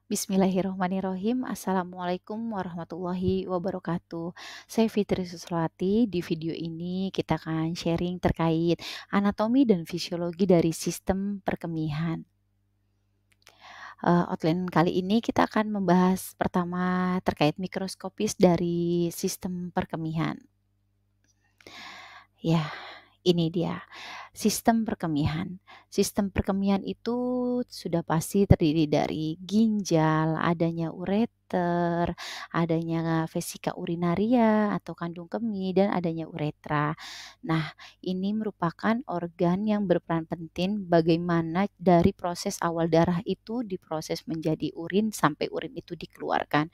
Bismillahirrohmanirrohim. Assalamualaikum warahmatullahi wabarakatuh. Saya Fitri Suslawati. Di video ini kita akan sharing terkait anatomi dan fisiologi dari sistem perkemihan. Outline kali ini kita akan membahas pertama terkait mikroskopis dari sistem perkemihan. Ya, ini dia, sistem perkemihan. Sistem perkemihan itu sudah pasti terdiri dari ginjal, adanya ureter, adanya vesika urinaria atau kandung kemih, dan adanya uretra. Nah, ini merupakan organ yang berperan penting bagaimana dari proses awal darah itu diproses menjadi urin sampai urin itu dikeluarkan.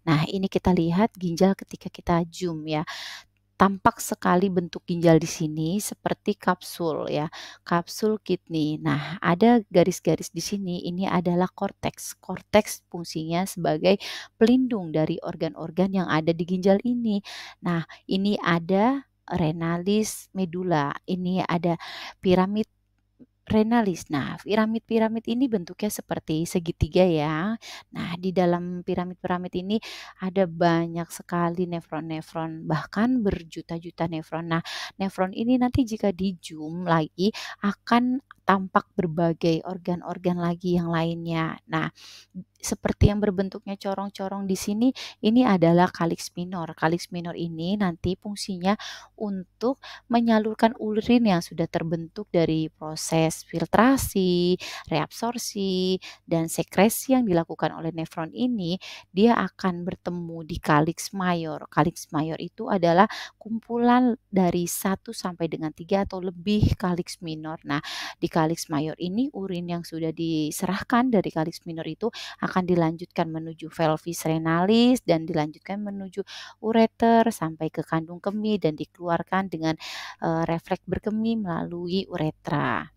Nah, ini kita lihat ginjal ketika kita zoom ya. Tampak sekali bentuk ginjal di sini seperti kapsul ya, kapsul kidney. Nah, ada garis-garis di sini, ini adalah korteks. Korteks fungsinya sebagai pelindung dari organ-organ yang ada di ginjal ini. Nah, ini ada renalis medula, ini ada piramid renalis. Nah, piramid-piramid ini bentuknya seperti segitiga ya. Nah, di dalam piramid-piramid ini ada banyak sekali nefron-nefron, bahkan berjuta-juta nefron. Nah, nefron ini nanti jika di-zoom lagi akan tampak berbagai organ-organ lagi yang lainnya. Nah, seperti yang berbentuknya corong-corong di sini, ini adalah kaliks minor. Kaliks minor ini nanti fungsinya untuk menyalurkan urin yang sudah terbentuk dari proses filtrasi, reabsorpsi, dan sekresi yang dilakukan oleh nefron ini, dia akan bertemu di kaliks mayor. Kaliks mayor itu adalah kumpulan dari 1 sampai dengan 3 atau lebih kaliks minor. Nah, di kaliks mayor ini urin yang sudah diserahkan dari kaliks minor itu akan dilanjutkan menuju pelvis renalis dan dilanjutkan menuju ureter sampai ke kandung kemih dan dikeluarkan dengan refleks berkemih melalui uretra.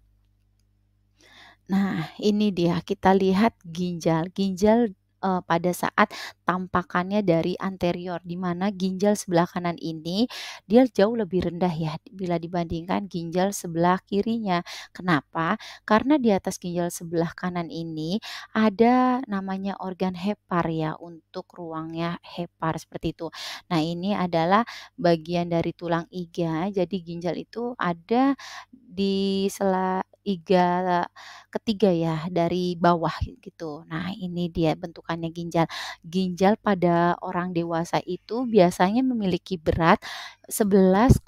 Nah, ini dia kita lihat ginjal. Ginjal pada saat tampakannya dari anterior, di mana ginjal sebelah kanan ini dia jauh lebih rendah ya bila dibandingkan ginjal sebelah kirinya. Kenapa? Karena di atas ginjal sebelah kanan ini ada namanya organ hepar ya, untuk ruangnya hepar seperti itu. Nah, ini adalah bagian dari tulang iga. Jadi ginjal itu ada di sela iga ketiga ya, dari bawah gitu. Nah, ini dia bentukannya ginjal. Ginjal pada orang dewasa itu biasanya memiliki berat 11,5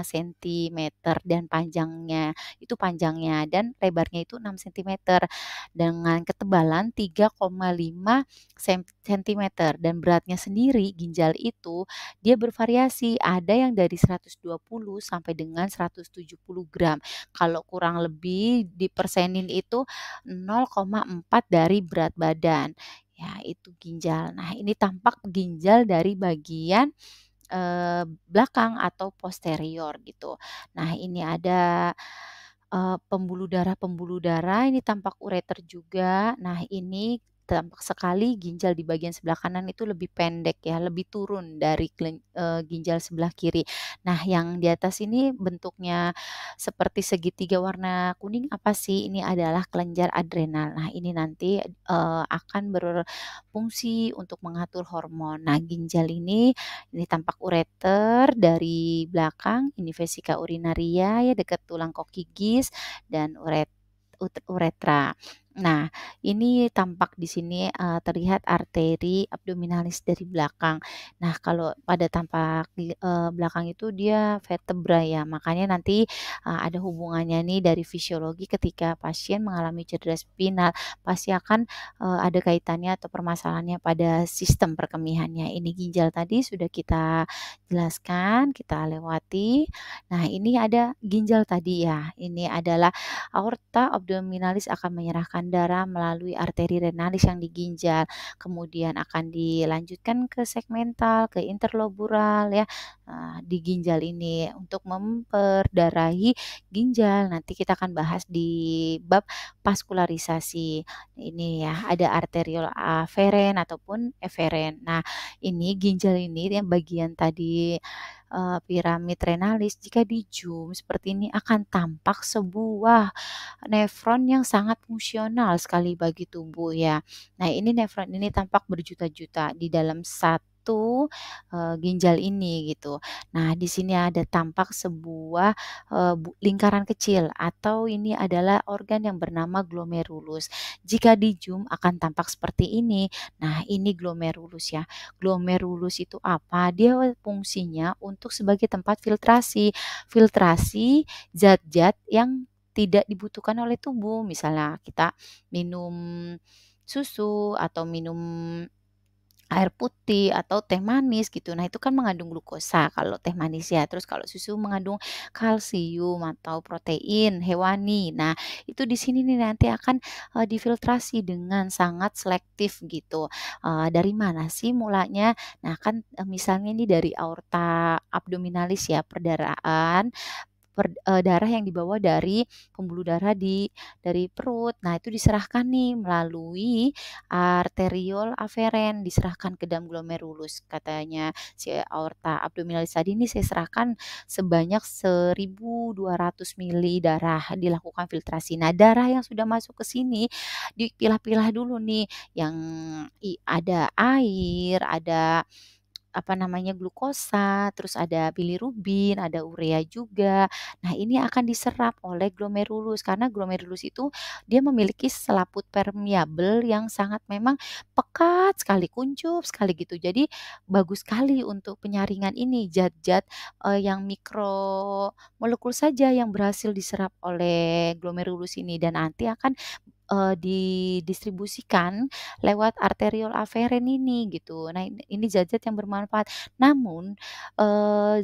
sentimeter dan panjangnya dan lebarnya itu 6 sentimeter dengan ketebalan 3,5 sentimeter dan beratnya sendiri ginjal itu dia bervariasi, ada yang dari 120 sampai dengan 170 gram. Kalau kurang lebih dipersenin itu 0,4 dari berat badan. Ya, itu ginjal. Nah, ini tampak ginjal dari bagian belakang atau posterior gitu. Nah, ini ada pembuluh darah ini tampak ureter juga. Nah, ini tampak sekali ginjal di bagian sebelah kanan itu lebih pendek ya, lebih turun dari ginjal sebelah kiri. Nah, yang di atas ini bentuknya seperti segitiga warna kuning apa sih? Ini adalah kelenjar adrenal. Nah, ini nanti akan berfungsi untuk mengatur hormon. Nah, ginjal ini tampak ureter dari belakang, ini vesika urinaria ya dekat tulang kaki gis dan uretra. Nah, ini tampak di sini terlihat arteri abdominalis dari belakang. Nah, kalau pada tampak di belakang itu dia vertebra ya, makanya nanti ada hubungannya nih dari fisiologi ketika pasien mengalami cedera spinal, pasti akan ada kaitannya atau permasalahannya pada sistem perkemihannya. Ini ginjal tadi sudah kita jelaskan, kita lewati. Nah, ini ada ginjal tadi ya, ini adalah aorta abdominalis akan menyerahkan darah melalui arteri renalis yang di ginjal, kemudian akan dilanjutkan ke segmental, ke interlobural ya, di ginjal ini untuk memperdarahi ginjal. Nanti kita akan bahas di bab vaskularisasi. Ini ya, ada arteriol aferen ataupun eferen. Nah, ini ginjal ini yang bagian tadi piramid renalis jika di zoom seperti ini akan tampak sebuah nefron yang sangat fungsional sekali bagi tubuh ya. Nah, ini nefron ini tampak berjuta-juta di dalam satu ginjal ini gitu. Nah, di sini ada tampak sebuah lingkaran kecil atau ini adalah organ yang bernama glomerulus. Jika di zoom akan tampak seperti ini. Nah, ini glomerulus ya. Glomerulus itu apa? Dia fungsinya untuk sebagai tempat filtrasi. Filtrasi zat-zat yang tidak dibutuhkan oleh tubuh. Misalnya kita minum susu atau minum air putih atau teh manis gitu. Nah, itu kan mengandung glukosa kalau teh manis ya. Terus kalau susu mengandung kalsium atau protein hewani. Nah, itu di sini nih nanti akan difiltrasi dengan sangat selektif gitu. Dari mana sih mulanya? Nah, kan misalnya ini dari aorta abdominalis ya, perdarahan darah yang dibawa dari pembuluh darah dari perut. Nah, itu diserahkan nih melalui arteriole aferen, diserahkan ke dalam glomerulus. Katanya si aorta abdominalis tadi ini saya serahkan sebanyak 1.200 mili darah, dilakukan filtrasi. Nah, darah yang sudah masuk ke sini dipilah-pilah dulu nih, yang ada air, ada apa namanya, glukosa, terus ada bilirubin, ada urea juga. Nah, ini akan diserap oleh glomerulus karena glomerulus itu dia memiliki selaput permeabel yang sangat memang pekat sekali, kuncup sekali gitu. Jadi bagus sekali untuk penyaringan ini zat-zat, yang mikromolekul saja yang berhasil diserap oleh glomerulus ini dan nanti akan didistribusikan lewat arteriole aferen ini gitu. Nah, ini zat-zat yang bermanfaat. Namun,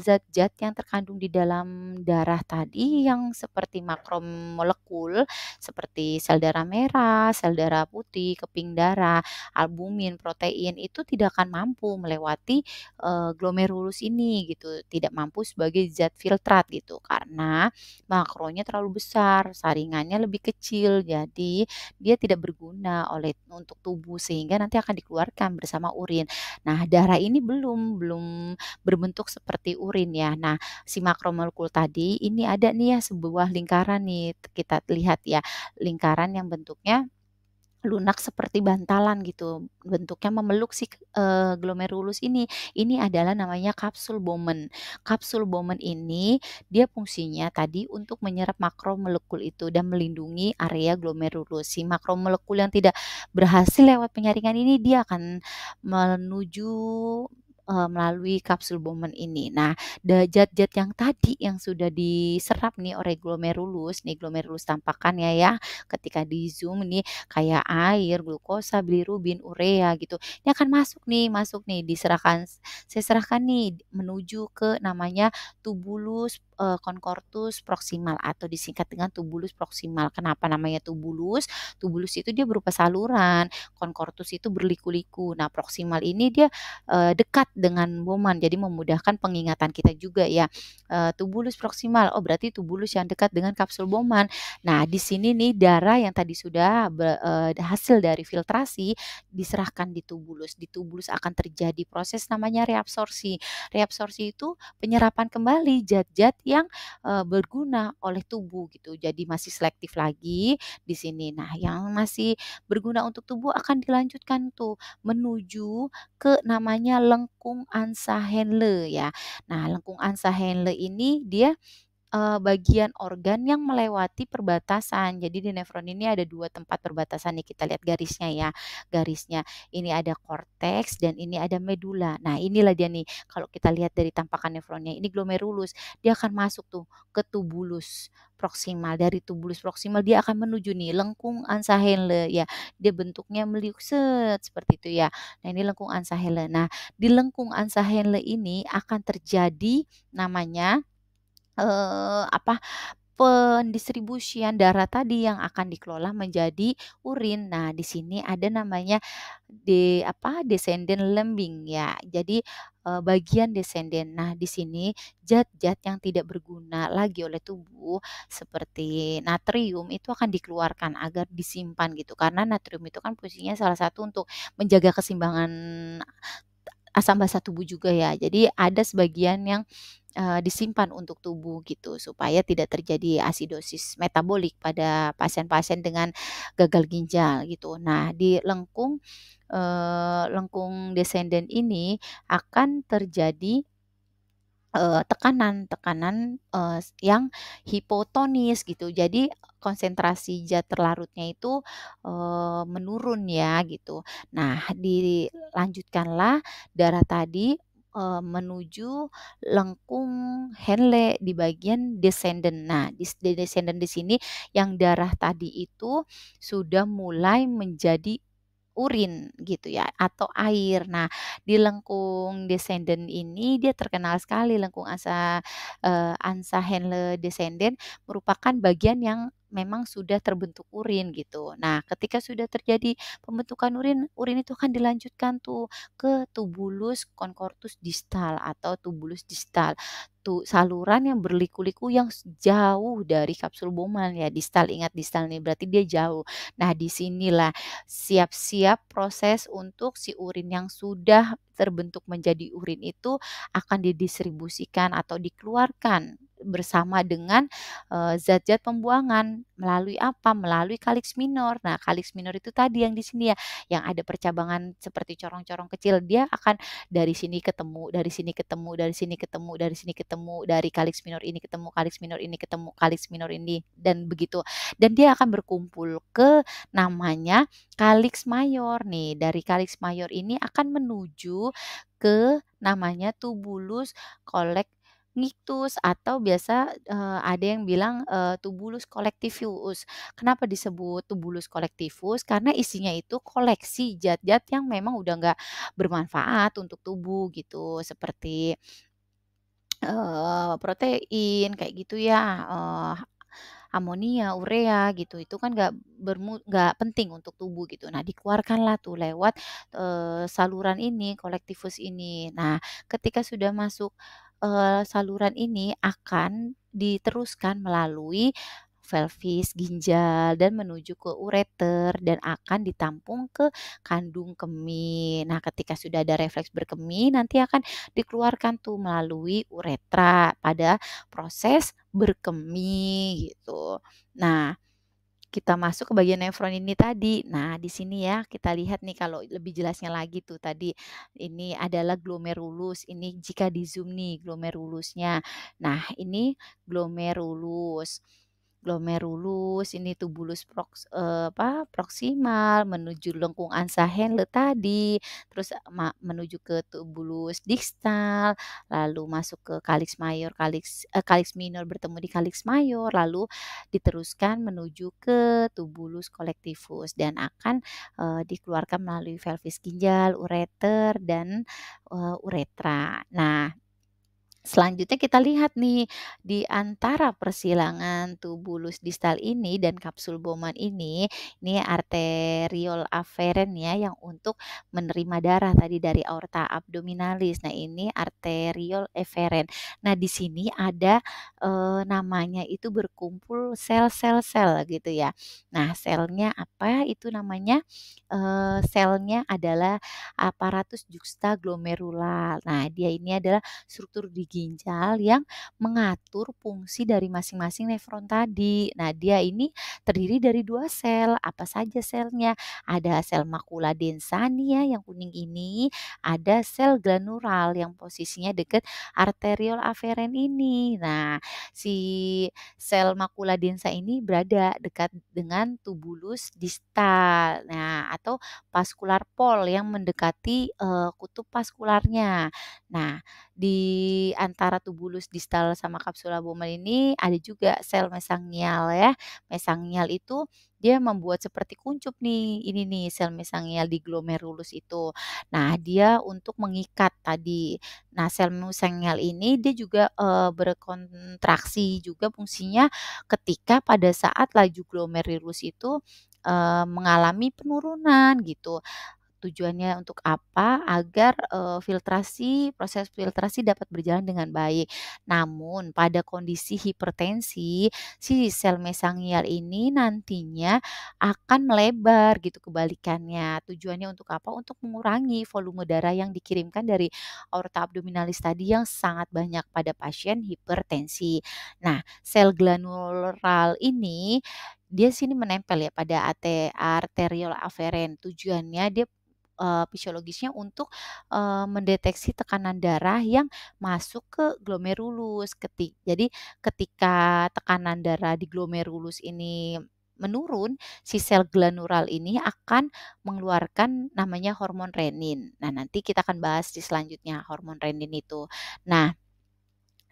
zat-zat yang terkandung di dalam darah tadi yang seperti makromolekul seperti sel darah merah, sel darah putih, keping darah, albumin, protein itu tidak akan mampu melewati, glomerulus ini gitu, tidak mampu sebagai zat filtrat gitu karena makronya terlalu besar, saringannya lebih kecil. Jadi dia tidak berguna untuk tubuh sehingga nanti akan dikeluarkan bersama urin. Nah, darah ini belum berbentuk seperti urin ya. Nah, si makromolekul tadi ini ada nih ya sebuah lingkaran nih, kita lihat ya, lingkaran yang bentuknya lunak seperti bantalan gitu, bentuknya memeluk si, glomerulus ini. Ini adalah namanya kapsul Bowman. Kapsul Bowman ini dia fungsinya tadi untuk menyerap makromolekul itu dan melindungi area glomerulus. Si makromolekul yang tidak berhasil lewat penyaringan ini dia akan menuju, melalui kapsul Bowman ini. Nah, zat-zat yang tadi yang sudah diserap nih oleh glomerulus tampakannya ya ketika di zoom ini kayak air, glukosa, bilirubin, urea gitu. Ini akan masuk nih saya serahkan nih menuju ke namanya tubulus, concortus proximal atau disingkat dengan tubulus proximal. Kenapa namanya tubulus? Tubulus itu dia berupa saluran, concortus itu berliku-liku. Nah, proximal ini dia, dekat dengan Bowman, jadi memudahkan pengingatan kita juga ya. Tubulus proximal, oh berarti tubulus yang dekat dengan kapsul Bowman. Nah, di sini nih darah yang tadi sudah hasil dari filtrasi diserahkan di tubulus. Di tubulus akan terjadi proses namanya reabsorpsi. Reabsorpsi itu penyerapan kembali zat-zat yang, berguna oleh tubuh gitu. Jadi masih selektif lagi di sini. Nah, yang masih berguna untuk tubuh akan dilanjutkan tuh menuju ke namanya lengkung Ansa-Henle ya. Nah, lengkung Ansa-Henle ini dia bagian organ yang melewati perbatasan. Jadi di nefron ini ada 2 tempat perbatasan nih, kita lihat garisnya ya, garisnya. Ini ada korteks dan ini ada medula. Nah, inilah dia nih, kalau kita lihat dari tampakan nefronnya, ini glomerulus, dia akan masuk tuh ke tubulus proksimal. Dari tubulus proksimal dia akan menuju nih lengkung Ansa-Henle ya, dia bentuknya meliuk seperti itu ya. Nah, ini lengkung Ansa-Henle. Nah, di lengkung Ansa-Henle ini akan terjadi namanya apa, pendistribusian darah tadi yang akan dikelola menjadi urin. Nah, di sini ada namanya descendant lembing ya. Jadi, bagian descendant. Nah, di sini zat-zat yang tidak berguna lagi oleh tubuh seperti natrium itu akan dikeluarkan agar disimpan gitu. Karena natrium itu kan fungsinya salah satu untuk menjaga keseimbangan asam basa tubuh juga ya. Jadi ada sebagian yang disimpan untuk tubuh gitu, supaya tidak terjadi asidosis metabolik pada pasien-pasien dengan gagal ginjal gitu. Nah, di lengkung descendant ini akan terjadi tekanan yang hipotonis gitu. Jadi konsentrasi zat terlarutnya itu, menurun ya gitu. Nah, dilanjutkanlah darah tadi, menuju lengkung Henle di bagian descendant. Nah, di descendant di sini yang darah tadi itu sudah mulai menjadi urin gitu ya atau air. Nah, di lengkung descendant ini dia terkenal sekali lengkung Ansa Henle descendant merupakan bagian yang memang sudah terbentuk urin gitu. Nah, ketika sudah terjadi pembentukan urin, urin itu akan dilanjutkan tuh ke tubulus concortus distal atau tubulus distal. Tuh saluran yang berliku-liku yang jauh dari kapsul Bowman ya, distal ingat distal nih berarti dia jauh. Nah, disinilah siap-siap proses untuk si urin yang sudah terbentuk menjadi urin itu akan didistribusikan atau dikeluarkan bersama dengan, zat-zat pembuangan melalui apa? Melalui kaliks minor. Nah, kaliks minor itu tadi yang di sini ya, yang ada percabangan seperti corong-corong kecil, dia akan dari sini ketemu, dari sini ketemu, dari sini ketemu, dari sini ketemu, dari kaliks minor ini ketemu, kaliks minor ini ketemu, kaliks minor ini, dan begitu. Dan dia akan berkumpul ke namanya Kalix mayor nih, dari Kalix mayor ini akan menuju ke namanya tubulus collecticus atau biasa, ada yang bilang, tubulus collectivus. Kenapa disebut tubulus collectivus? Karena isinya itu koleksi zat-zat yang memang udah nggak bermanfaat untuk tubuh gitu, seperti protein kayak gitu ya, amonia, urea gitu, itu kan nggak penting untuk tubuh gitu. Nah, dikeluarkanlah tuh lewat, saluran ini, kolektivus ini. Nah, ketika sudah masuk, saluran ini akan diteruskan melalui pelvis, ginjal, dan menuju ke ureter dan akan ditampung ke kandung kemih. Nah, ketika sudah ada refleks berkemih, nanti akan dikeluarkan tuh melalui uretra pada proses berkemih gitu. Nah, kita masuk ke bagian nefron ini tadi. Nah, di sini ya kita lihat nih kalau lebih jelasnya lagi tuh tadi ini adalah glomerulus. Ini jika di zoom nih glomerulusnya. Nah, ini glomerulus. Glomerulus ini tubulus proksimal menuju lengkung Ansa Henle tadi, terus menuju ke tubulus distal, lalu masuk ke kalix minor bertemu di kalix mayor, lalu diteruskan menuju ke tubulus collectivus dan akan, dikeluarkan melalui pelvis ginjal, ureter, dan, uretra. Nah, selanjutnya kita lihat nih, di antara persilangan tubulus distal ini dan kapsul Bowman ini arteriole afferent ya yang untuk menerima darah tadi dari aorta abdominalis. Nah, ini arteriole efferent. Nah, di sini ada, namanya itu berkumpul sel-sel gitu ya. Nah, selnya apa itu namanya? Selnya adalah aparatus juxtaglomerular. Nah, dia ini adalah struktur di ginjal yang mengatur fungsi dari masing-masing nefron tadi. Nah, dia ini terdiri dari 2 sel. Apa saja selnya? Ada sel makula densa nih ya yang kuning ini, ada sel granular yang posisinya dekat arteriole afferent ini. Nah, si sel makula densa ini berada dekat dengan tubulus distal. Nah, atau vascular pole yang mendekati, kutub vaskularnya. Nah, di antara tubulus distal sama kapsula Bowman ini ada juga sel mesangial ya. Mesangial itu dia membuat seperti kuncup nih, ini nih sel mesangial di glomerulus itu. Nah, dia untuk mengikat tadi. Nah, sel mesangial ini dia juga, berkontraksi juga fungsinya ketika pada saat laju glomerulus itu, mengalami penurunan gitu. tujuannya untuk apa? Agar, proses filtrasi dapat berjalan dengan baik. Namun pada kondisi hipertensi, si sel mesangial ini nantinya akan melebar gitu kebalikannya. Tujuannya untuk apa? Untuk mengurangi volume darah yang dikirimkan dari aorta abdominalis tadi yang sangat banyak pada pasien hipertensi. Nah, sel granular ini dia sini menempel ya pada arteriole aferen. Tujuannya dia fisiologisnya untuk, mendeteksi tekanan darah yang masuk ke glomerulus. Jadi ketika tekanan darah di glomerulus ini menurun, si sel granular ini akan mengeluarkan namanya hormon renin. Nah, nanti kita akan bahas di selanjutnya hormon renin itu. Nah,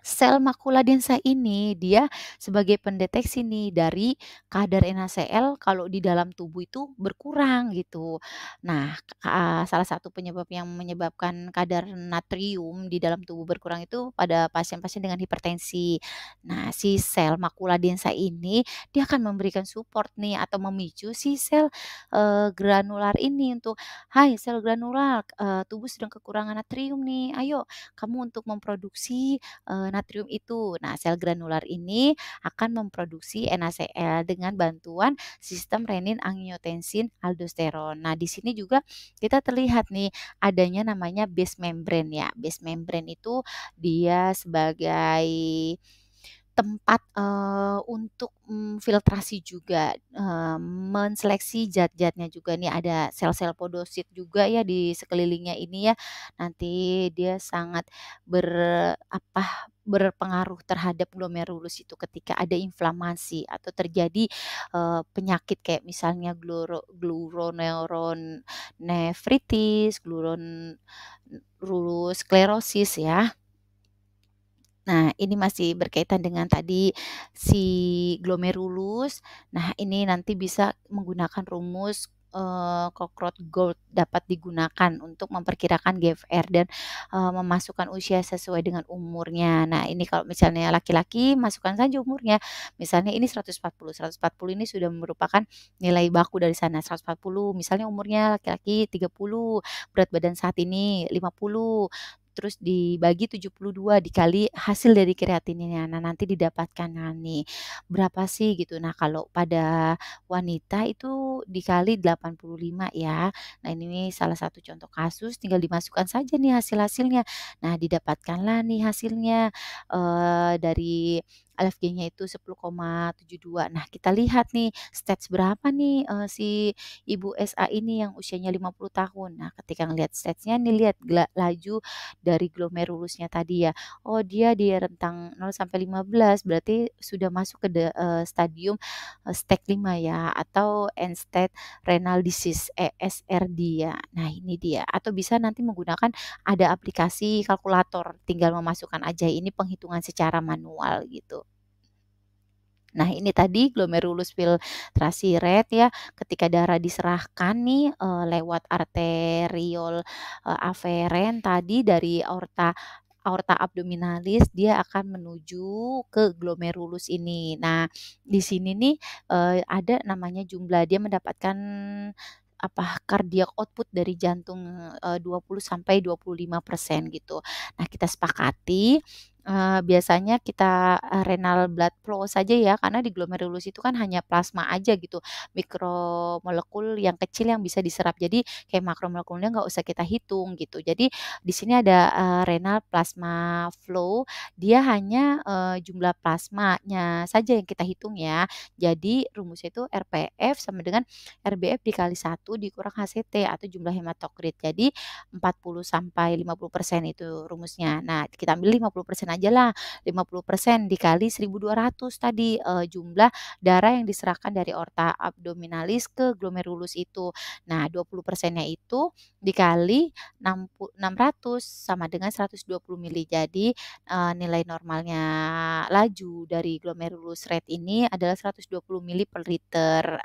sel makula densa ini dia sebagai pendeteksi nih dari kadar NaCl kalau di dalam tubuh itu berkurang gitu. Nah, salah satu penyebab yang menyebabkan kadar natrium di dalam tubuh berkurang itu pada pasien-pasien dengan hipertensi. Nah, si sel makula densa ini dia akan memberikan support nih atau memicu si sel, granular ini untuk, "Hai sel granular, tubuh sedang kekurangan natrium nih, ayo kamu untuk memproduksi natrium itu. Nah, sel granular ini akan memproduksi NaCl dengan bantuan sistem renin angiotensin aldosteron. Nah, di sini juga kita terlihat nih adanya namanya base membrane ya. Base membrane itu dia sebagai tempat, untuk, filtrasi juga, menseleksi zat-zatnya juga nih ada sel-sel podosit juga ya di sekelilingnya ini ya. Nanti dia sangat ber berpengaruh terhadap glomerulus itu ketika ada inflamasi atau terjadi, penyakit kayak misalnya glomerulonefritis, sklerosis ya. Nah, ini masih berkaitan dengan tadi si glomerulus. Nah, ini nanti bisa menggunakan rumus, Cockcroft-Gault dapat digunakan untuk memperkirakan GFR dan, memasukkan usia sesuai dengan umurnya. Nah, ini kalau misalnya laki-laki masukkan saja umurnya, misalnya ini 140, 140 ini sudah merupakan nilai baku dari sana, 140 misalnya umurnya laki-laki 30, berat badan saat ini 50. Terus dibagi 72 dikali hasil dari kreatinina. Nah, nanti didapatkan, nah nih, berapa sih gitu. Nah, kalau pada wanita itu dikali 85 ya. Nah, ini salah satu contoh kasus tinggal dimasukkan saja nih hasil-hasilnya. Nah, didapatkanlah nih hasilnya, dari LFG-nya itu 10,72. Nah, kita lihat nih stage berapa nih, si Ibu SA ini yang usianya 50 tahun. Nah, ketika ngelihat stage-nya nih lihat laju dari glomerulusnya tadi ya. Oh dia di rentang 0 sampai 15 berarti sudah masuk ke stadium, stage 5 ya atau end stage renal disease ESRD ya. Nah ini dia atau bisa nanti menggunakan ada aplikasi kalkulator tinggal memasukkan aja ini penghitungan secara manual gitu. Nah, ini tadi glomerulus filtrasi rate ya, ketika darah diserahkan nih, lewat arteriol, aferen tadi dari aorta aorta abdominalis, dia akan menuju ke glomerulus ini. Nah, di sini nih, ada namanya jumlah, dia mendapatkan cardiac output dari jantung, 20 sampai 25% gitu. Nah, kita sepakati biasanya kita, renal blood flow saja ya, karena di glomerulus itu kan hanya plasma aja gitu, mikromolekul yang kecil yang bisa diserap. Jadi kayak makromolekulnya nggak usah kita hitung gitu. Jadi di sini ada, renal plasma flow, dia hanya, jumlah plasmanya saja yang kita hitung ya. Jadi rumusnya itu RPF sama dengan RBF dikali 1 dikurang HCT atau jumlah hematokrit. Jadi 40 sampai 50% itu rumusnya. Nah, kita ambil 50% ajalah, 50% dikali 1.200 tadi, jumlah darah yang diserahkan dari aorta abdominalis ke glomerulus itu. Nah, 20%-nya itu dikali 600 sama dengan 120 mili. Jadi, nilai normalnya laju dari glomerulus rate ini adalah 120 mili per liter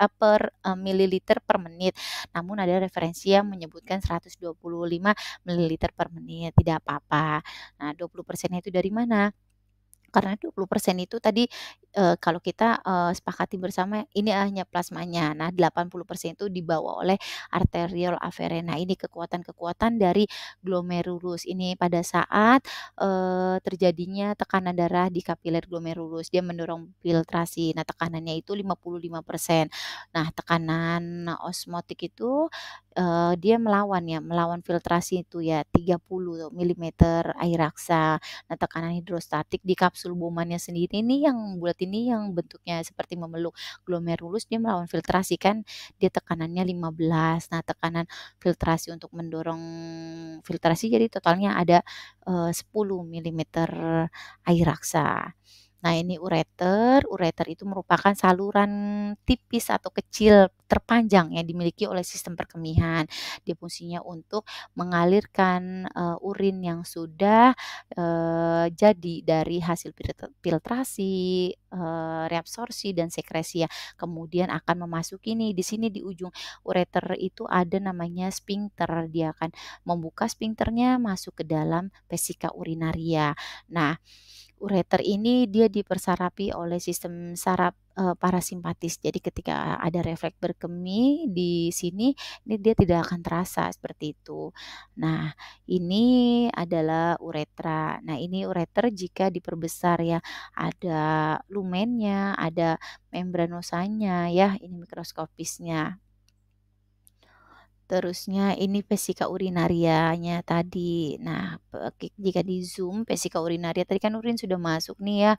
mililiter per menit. Namun ada referensi yang menyebutkan 125 mililiter per menit, tidak apa-apa. Nah, 20%-nya itu dari mana? Karena 20% itu tadi, kalau kita, sepakati bersama ini hanya plasmanya. Nah, 80% itu dibawa oleh arteriol aferen. Nah, ini kekuatan-kekuatan dari glomerulus. Ini pada saat, terjadinya tekanan darah di kapiler glomerulus, dia mendorong filtrasi. Nah, tekanannya itu 55%. Nah, tekanan osmotik itu, dia melawan ya, melawan filtrasi itu ya, 30 milimeter air raksa. Nah, tekanan hidrostatik di kapsul Bowman-nya sendiri ini yang bulat ini yang bentuknya seperti memeluk glomerulus, dia melawan filtrasi kan dia tekanannya 15. Nah, tekanan filtrasi untuk mendorong filtrasi jadi totalnya ada, 10 milimeter air raksa. Nah, ini ureter. Ureter itu merupakan saluran tipis atau kecil terpanjang yang dimiliki oleh sistem perkemihan. Dia fungsinya untuk mengalirkan, urin yang sudah, jadi dari hasil filtrasi, reabsorpsi dan sekresi ya. Kemudian akan memasuki nih di sini di ujung ureter itu ada namanya sphincter. Dia akan membuka sphincternya masuk ke dalam vesika urinaria. Nah, ureter ini dia dipersarapi oleh sistem saraf, parasimpatis. Jadi ketika ada refleks berkemih di sini, ini dia tidak akan terasa seperti itu. Nah, ini adalah uretra. Nah, ini ureter jika diperbesar ya, ada lumennya, ada membranosanya ya, ini mikroskopisnya. Terusnya ini vesika urinarianya tadi. Nah, jika di-zoom vesika urinaria tadi kan urin sudah masuk nih ya,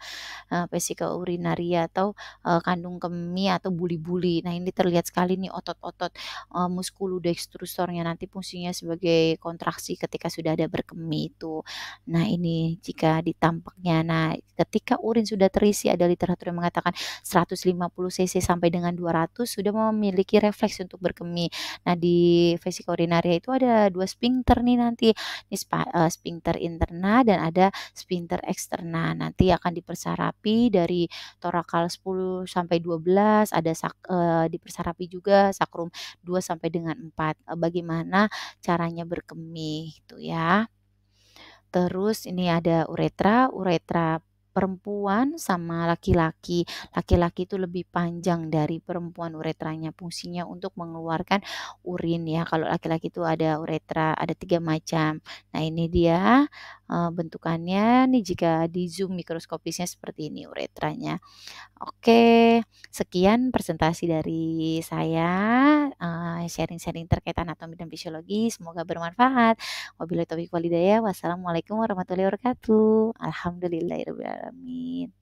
vesika urinaria atau, kandung kemih atau buli-buli. Nah, ini terlihat sekali nih otot-otot, musculodextrusor-nya nanti fungsinya sebagai kontraksi ketika sudah ada berkemih itu. Nah, ini jika ditampaknya. Nah, ketika urin sudah terisi ada literatur yang mengatakan 150 cc sampai dengan 200 sudah memiliki refleks untuk berkemih. Nah, di vesika urinaria itu ada 2 sphincter nih nanti, ini sphincter interna dan ada sphincter eksterna. Nanti akan dipersarapi dari torakal 10 sampai 12, ada dipersarapi juga sakrum 2 sampai dengan 4. Bagaimana caranya berkemih gitu ya. Terus ini ada uretra, uretra perempuan sama laki-laki. Laki-laki itu lebih panjang dari perempuan uretranya, fungsinya untuk mengeluarkan urin ya. Kalau laki-laki itu ada uretra, ada 3 macam. Nah, ini dia, bentukannya nih jika di-zoom mikroskopisnya seperti ini uretranya. Oke, sekian presentasi dari saya, sharing-sharing terkait anatomi dan fisiologi, semoga bermanfaat. Wabillahi taufiq walhidayah. Wassalamualaikum warahmatullahi wabarakatuh. Alhamdulillahirabbil alamin.